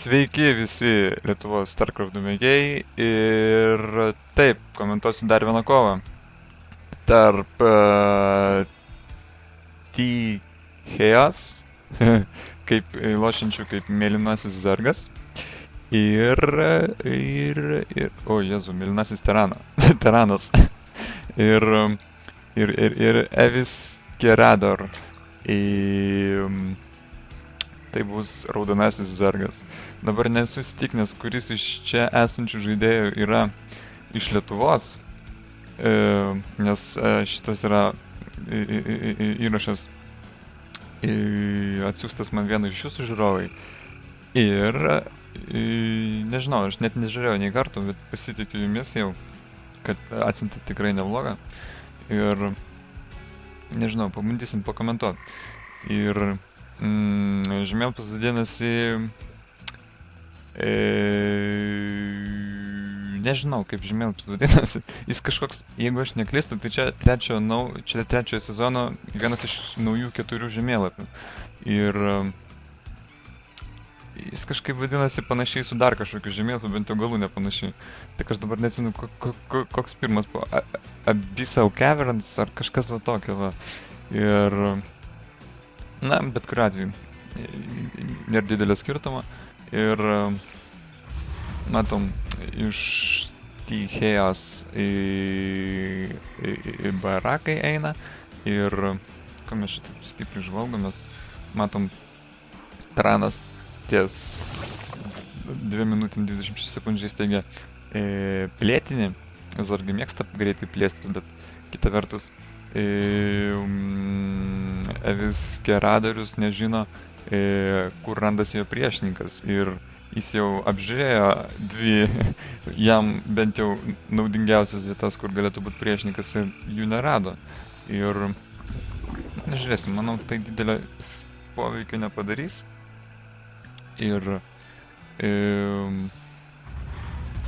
Sveiki visi Lietuvos StarCraft mėgėjai ir taip, komentuosiu dar vieną kovą tarp T-Chaos, kaip lošiančių kaip mėlynasis zargas o jezu, mėlynasis teranas ir Evis Gerador. Tai bus raudonasis zargas. Dabar nesu įsitikinęs, kuris iš čia esančių žaidėjų yra iš Lietuvos, nes šitas yra įrašas atsiųstas man vienu iš jūsų žiūrovai. Ir nežinau, aš net nežiūrėjau nei kartų, bet pasitikiu jumis jau, kad atsiuntė tikrai neblogą. Ir nežinau, pabandysim pakomentuoti. Ir žemėlapis vadinasi, nežinau kaip žemėlapis vadinasi, jis kažkoks, jeigu aš neklystu, tai čia trečiojo sezono vienas iš naujų 4 žemėlapių. Ir jis kažkaip vadinasi panašiai su dar kažkokiu žemėlapiu, bent jau galų nepanašiai. Tik aš dabar neatsimenu, koks pirmas buvo, Abyssal Caverns ar kažkas va tokio va. Ir na, bet kuriuo atveju, nėra didelio skirtumo ir matom, iš T-Chaos į barakai eina ir ko mes šitą stipriai žvalgomės, matom Taranas ties 2 minutėm 26 sekundžiai steigia plėtinį, zargai mėgsta greitai plėstis, bet kita vertus Evis Geradorius nežino, kur randasi jo priešininkas ir jis jau apžiūrėjo 2 jam bent jau naudingiausias vietas, kur galėtų būti priešininkas ir jų nerado. Ir nežiūrėsim, manau, tai didelio poveikio nepadarys. Ir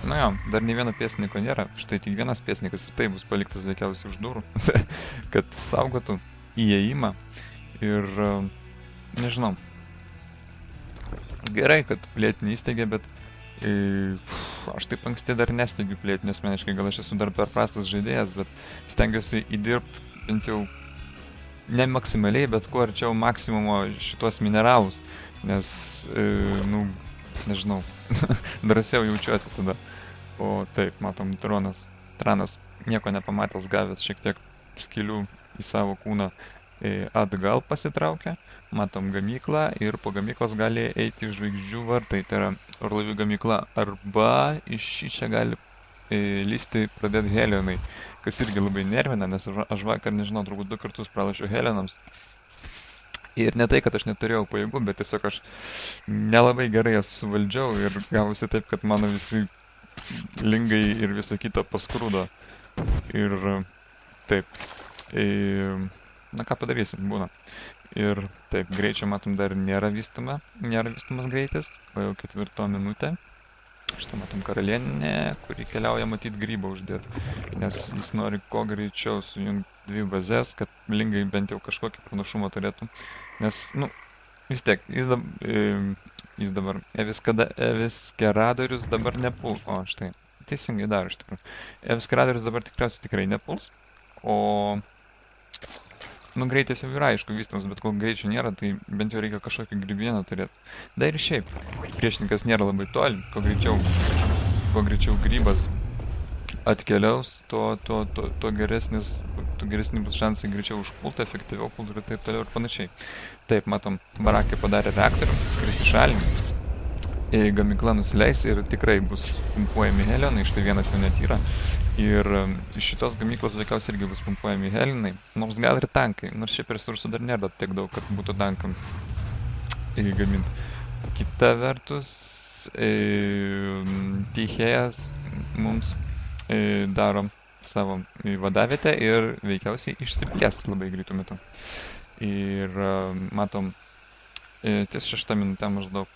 na jo, dar nei vieno pėstininko nėra, štai tik vienas pėstininkas ir tai bus paliktas veikiausiai už durų, kad saugotų įėjimą ir nežinau. Gerai, kad plėtinį įsteigė, bet aš taip anksti dar nesteigiu plėtinį asmeniškai, gal aš esu dar per prastas žaidėjas, bet stengiuosi įdirbti bent jau ne maksimaliai, bet kuo arčiau maksimumo šitos mineralus, nes, nu, nežinau, drąsiau jaučiuosi tada. O taip, matom, Taranas nieko nepamatęs, gavęs šiek tiek skylių į savo kūną atgal pasitraukia. Matom gamyklą ir po gamyklos gali eiti žvaigždžių vartai, tai yra orlaivių gamykla. Arba iš čia gali lysti pradėti Helionai, kas irgi labai nervina, nes aš vakar, nežinau, turbūt 2 kartus pralašiau Helionams. Ir ne tai, kad aš neturėjau pajėgų, bet tiesiog aš nelabai gerai jas suvaldžiau ir gavosi taip, kad mano visi lingai ir visa kita paskrūdo. Ir taip, na ką padarysim, būna. Ir taip, greičio matom dar nėra vystomas greitis, o jau 4 minutė. Štai matom karalienę, kuri keliauja matyti grybą uždėti, nes jis nori kuo greičiau sujungti 2 bazės, kad lingai bent jau kažkokį pranašumą turėtų. Nes, nu, vis tiek, jis dabar, Evis Geradorius dabar nepuls, o štai, teisingai daro iš tikrųjų. Evis Geradorius dabar tikrai nepuls, o nu, greitis jau yra aišku vystamas, bet kol greičio nėra, tai bent jau reikia kažkokį grybieną turėti. Da ir šiaip, priešininkas nėra labai toli, kuo greičiau grybas atkeliaus, tuo geresni bus šansai greičiau užpulti, efektyviau pulti ir taip toliau ir panašiai. Taip, matom, barakai padarė reaktorių, skristi šalį, gamykla nusileis ir tikrai bus pumpuojami helionai, štai vienas jau net yra. Ir iš šitos gamyklos veikiausiai irgi bus pumpuojami helinai, nors gal ir tankai, nors šiaip resursų dar nėra tiek daug, kad būtų tankam gaminti. Kita vertus, T-Chaos mums daro savo vadavietę ir veikiausiai išsiplės labai greitų metu. Ir matom, ties 6 minutę maždaug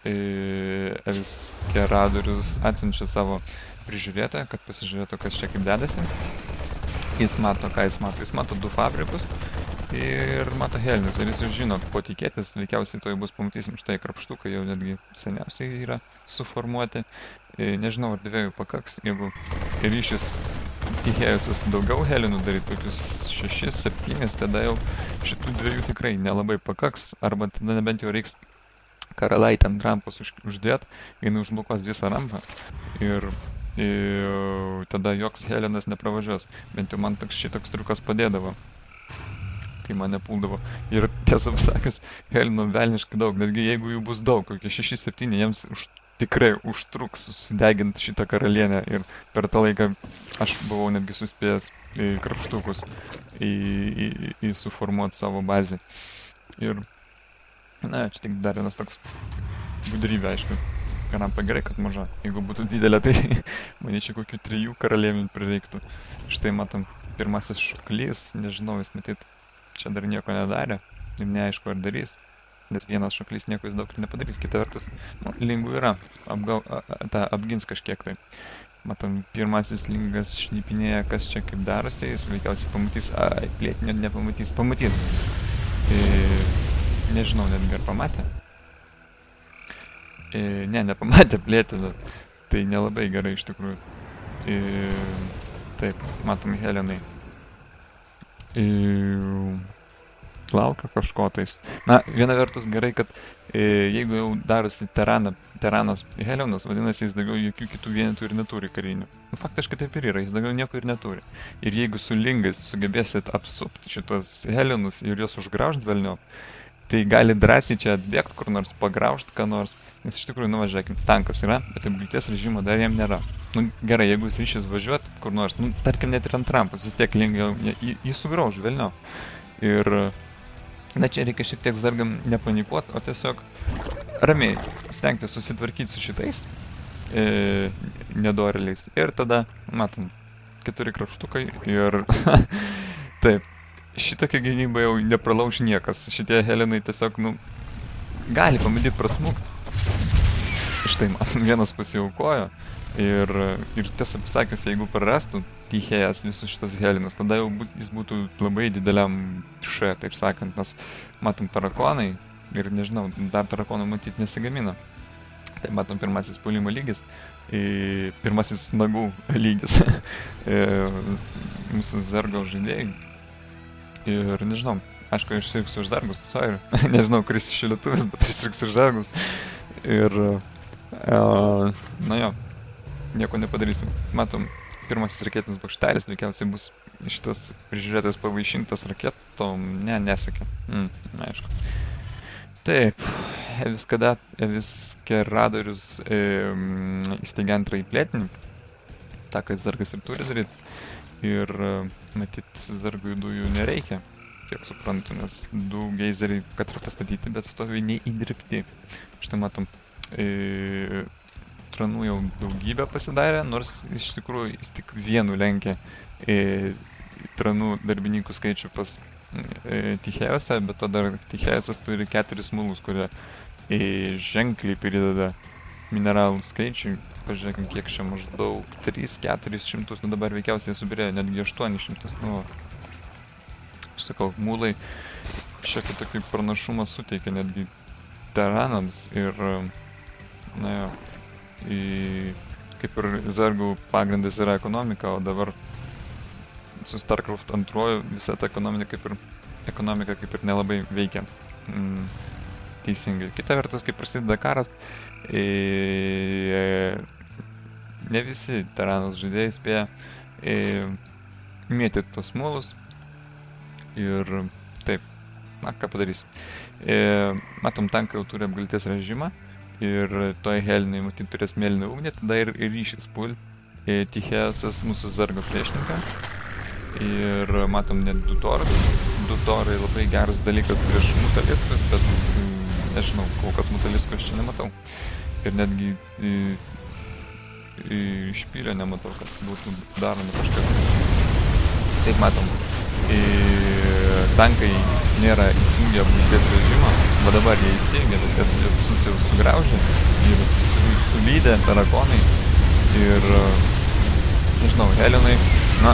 Evis Geradorius atsiunčia savo prižiūrėtoją, kad pasižiūrėtų, kas čia kaip dedasi. Jis mato, ką jis mato. Jis mato 2 fabrikus Ir mato Helinas, ir jis jau žino, ko tikėtis, veikiausiai to bus pamatysim štai krapštukai, jau netgi seniausiai yra suformuoti. Nežinau, ar 2 pakaks, jeigu ryšis Tichėjusius daugiau Helinų daryti, tokius 6-7, tada jau šitų 2 tikrai nelabai pakaks, arba tada nebent jau reiks karalaitę ant rampos uždėti, jinai užblokuos visą rampą ir tada joks Helinas nepravažiuos. Bent jau man šitoks triukas padėdavo, kai mane puldavo. Ir tiesą pasakius, Helinų velniškai daug, netgi jeigu jų bus daug, kokie 6-7, jiems tikrai užtruks susideginti šitą karalienę ir per tą laiką aš buvau netgi suspėjęs krapštukus suformuoti savo bazę. Ir, na, čia tik dar vienas toks gudrybė, aišku. Rampa gerai, kad maža. Jeigu būtų didelė, tai manyčiau kokių 3 karalienių prireiktų. Štai matom, pirmasis šoklys, nežinau, jis matyt, čia dar nieko nedarė ir neaišku, ar darys. Nes vienas šoklys nieko jis daug nepadarys, kita vertus, lingų yra, apgins kažkiek tai. Matom, pirmasis lingas šnipinėja, kas čia kaip darosi, jis veikiausiai pamatys, plėtinio nepamatys, pamatys. Nežinau, netgi ar pamatė. Ne, nepamatė plėtinio, tai nelabai gerai iš tikrųjų. Taip, matom Helinai. Laukia kažko tais. Na, viena vertus gerai, kad jeigu jau darosi Teranas Helinas, vadinasi, jis daugiau jokių kitų vienetų ir neturi karinių. Nu, faktiškai taip ir yra, jis daugiau nieko ir neturi. Ir jeigu su lingais sugebėsit apsupti šitos Helinus ir juos užgraužt velniop, tai gali drąsiai čia atbėgti kur nors, pagraužt ką nors. Nes iš tikrųjų, nuvažiuokim, tankas yra, bet apgulties režimo dar jam nėra. Nu, gerai, jeigu jis ryšys važiuot kur nors, nu, tarkim, net ir ant rampos, vis tiek lingai jį sugrauž velniop. Ir na, čia reikia šiek tiek zargam nepanikuoti, o tiesiog ramiai stengtis susitvarkyti su šitais nedoreliais. Ir tada, matom, 4 krapštukai ir taip, šitokia gynyba jau nepralauž niekas. Šitie Helinai tiesiog, nu, gali pamėdyti prasmukti. Štai, matom, vienas pasiaukojo ir tiesą pasakius, jeigu prarastų Tichėjas visus šitas Helinus, tada jau jis būtų labai dideliam še, taip sakant, nes matom tarakonai ir nežinau, dar tarakonų matyti nesigamina. Tai matom pirmasis puolimo lygis, pirmasis nagų lygis mūsų zergo žaidėjai. Ir nežinau, aišku, aš sirgsiu už zargus, sorry, nežinau, kuris iš lietuvis, bet aš sirgsiu už zargus. Ir, na jo, nieko nepadarysim. Matom, pirmasis raketinis bokštelis veikiausiai bus šitas prižiūrėtas pavaišintas raketom, nesekė. Aišku. Taip, Evis Keradorius įsteigė antrąjį plėtinį, tą, kad zargas ir turi daryti. Ir matyt, zargui dujų nereikia, kiek suprantu, nes 2 geizeriai, kad yra pastatyti, bet stovi neįdirbti. Štai matom, tranų jau daugybę pasidarė, nors iš tikrųjų jis tik vienu lenkia tranų darbininkų skaičių pas Tichėjose, bet to dar Tichėjosas turi 4 smulus, kurie ženkliai prideda mineralų skaičiui. Pažiūrėkim, kiek čia maždaug 3-400, nu dabar veikiausiai subirėjo netgi 800. Nu, aš sakau, mūlai šiek tokį pranašumą suteikia netgi teranams ir, na jo, kaip ir zargų pagrindas yra ekonomika, o dabar su StarCraft 2 visa ta ekonomika kaip ir nelabai veikia teisingai. Kita vertus, kai prasideda karas, ne visi Teranos žaidėjai spėja mėtyti tos mūlus ir taip, na, ką padarysiu. Matom, tankai jau turi apgulties režimą ir toj Helinai matyt turės mėlyną ugnį, tada ir ryšys pul Tichėjosas mūsų zargo priešininką. Ir matom net 2 torus. 2 torai labai geras dalykas prieš mutaliskus, bet nežinau, kol kas mutaliskus čia nematau. Ir netgi špylio nematau, kad būtų daroma kažkas. Taip matom, tankai nėra įsijungę apgulties režimą, o dabar jie įsijungia, bet jas visus jau sugraužė ir sulydė tarakonai ir, nežinau, Helinai, na,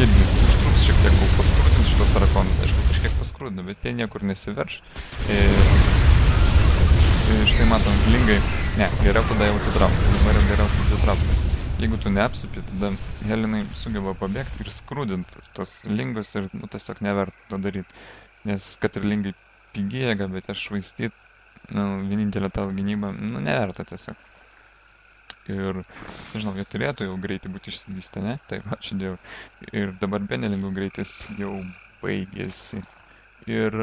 irgi užtruks šiek tiek, kol paskrutins šitos tarakonus, aišku, kažkiek skrūdina, bet jie niekur nesiverš. Štai matom, lingai, ne, geriau tada jau atsitraukti, dabar jau geriausiai atsitraukti, nes jeigu tu neapsupi, tada helinai sugeba pabėgti ir skrūdinti tos lingus ir tiesiog neverta to daryti, nes kad ir lingai pigi jėga, bet jas švaistyti, vienintelė tavo gynyba, neverta tiesiog. Ir, nežinau, jie turėtų jau greitai būti išsivystę, ne? Taip, ačiū Dievui. Ir dabar benelingų greitis jau baigėsi. Ir